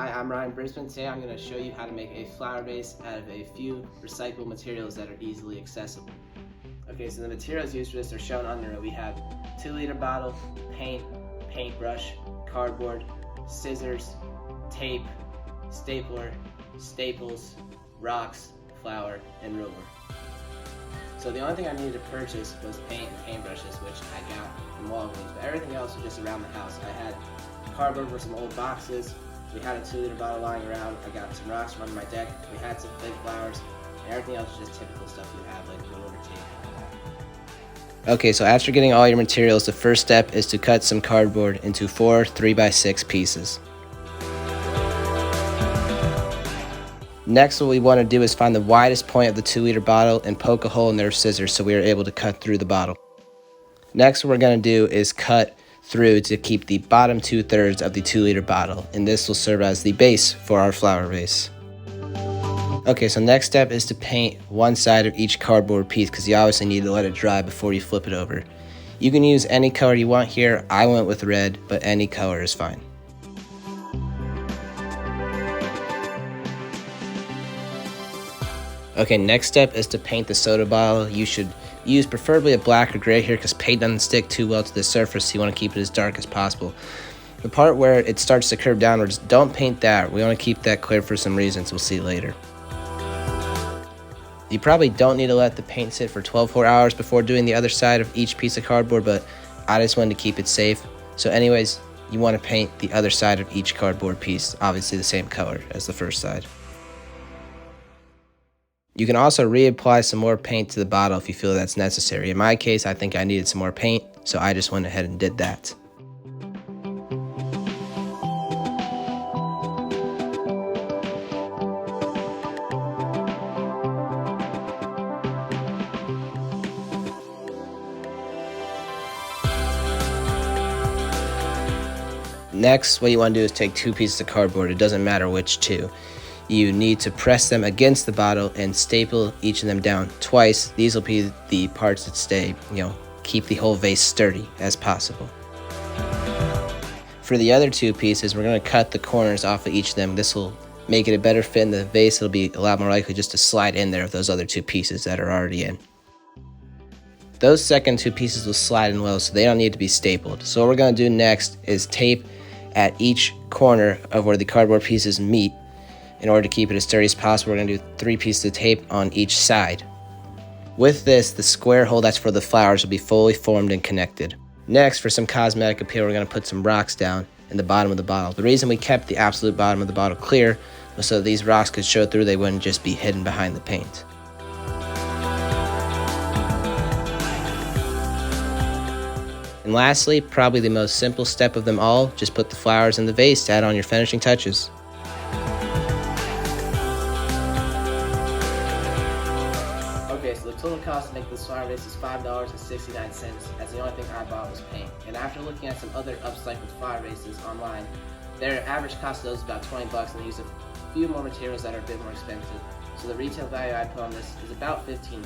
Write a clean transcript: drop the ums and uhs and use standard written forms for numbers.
Hi, I'm Ryan Brisben. Today I'm going to show you how to make a flower vase out of a few recyclable materials that are easily accessible. Okay, so the materials used for this are shown under it. We have 2-liter bottle, paint, paintbrush, cardboard, scissors, tape, stapler, staples, rocks, flour, and roller. So the only thing I needed to purchase was paint and paintbrushes, which I got from Walgreens, but everything else was just around the house. I had cardboard for some old boxes. We had a 2-liter bottle lying around. I got some rocks from under my deck. We had some fake flowers, and everything else was just typical stuff you have, like roller tape. Okay, so after getting all your materials, the first step is to cut some cardboard into 4 3x6 pieces. Next, what we want to do is find the widest point of the 2-liter bottle and poke a hole in there with scissors so we are able to cut through the bottle. Next, what we're going to do is cut through to keep the bottom 2/3 of the 2-liter bottle, and this will serve as the base for our flower vase. Okay, so next step is to paint one side of each cardboard piece because you obviously need to let it dry before you flip it over. You can use any color you want here. I went with red, but any color is fine. Okay, next step is to paint the soda bottle. You should use preferably a black or gray here because paint doesn't stick too well to the surface, so you want to keep it as dark as possible. The part where it starts to curve downwards, don't paint that. We want to keep that clear for some reasons we'll see later. You probably don't need to let the paint sit for 12 whole hours before doing the other side of each piece of cardboard, but I just wanted to keep it safe. So anyways, you want to paint the other side of each cardboard piece, obviously the same color as the first side. You can also reapply some more paint to the bottle if you feel that's necessary. In my case, I think I needed some more paint, so I just went ahead and did that. Next, what you want to do is take 2 pieces of cardboard. It doesn't matter which 2. You need to press them against the bottle and staple each of them down twice. These will be the parts that stay, keep the whole vase sturdy as possible. For the other 2 pieces, we're going to cut the corners off of each of them. This will make it a better fit in the vase. It'll be a lot more likely just to slide in there with those other 2 pieces that are already in. Those second 2 pieces will slide in well, so they don't need to be stapled. So what we're going to do next is tape at each corner of where the cardboard pieces meet. In order to keep it as sturdy as possible, we're going to do 3 pieces of tape on each side. With this, the square hole that's for the flowers will be fully formed and connected. Next, for some cosmetic appeal, we're going to put some rocks down in the bottom of the bottle. The reason we kept the absolute bottom of the bottle clear was so that these rocks could show through. They wouldn't just be hidden behind the paint. And lastly, probably the most simple step of them all, just put the flowers in the vase to add on your finishing touches. Okay, so the total cost to make this flower vase is $5.69, as the only thing I bought was paint. And after looking at some other upcycled flower vases online, their average cost of those is about $20, and they use a few more materials that are a bit more expensive. So the retail value I put on this is about $15.